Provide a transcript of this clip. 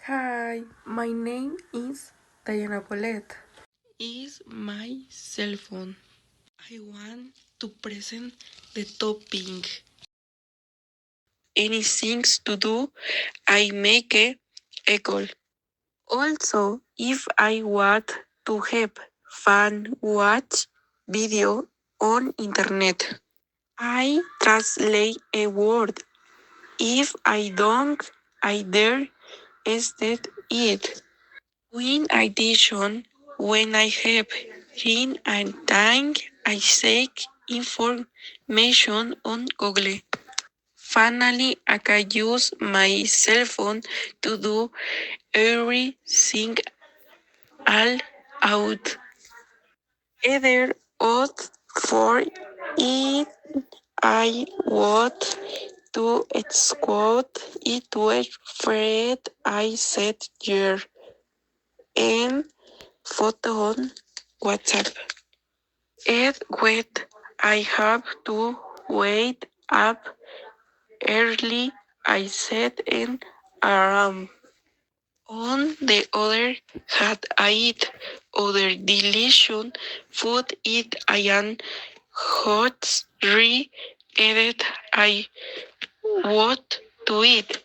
Hi, my name is Diana Polet. Is my cell phone. I want to present the topic. Anything to do, I make a call. Also, if I want to have fun watch video on internet, I translate a word. If I don't, I dare instead it. In addition, when I have been and time, I seek information on Google. Finally, I can use my cell phone to do everything all out. Either out for it, I want to squat it with Fred I said here and photo on WhatsApp. It wait I have to wait up early I set an alarm. On the other hand I eat other delicious food I am hot re edit I want to eat.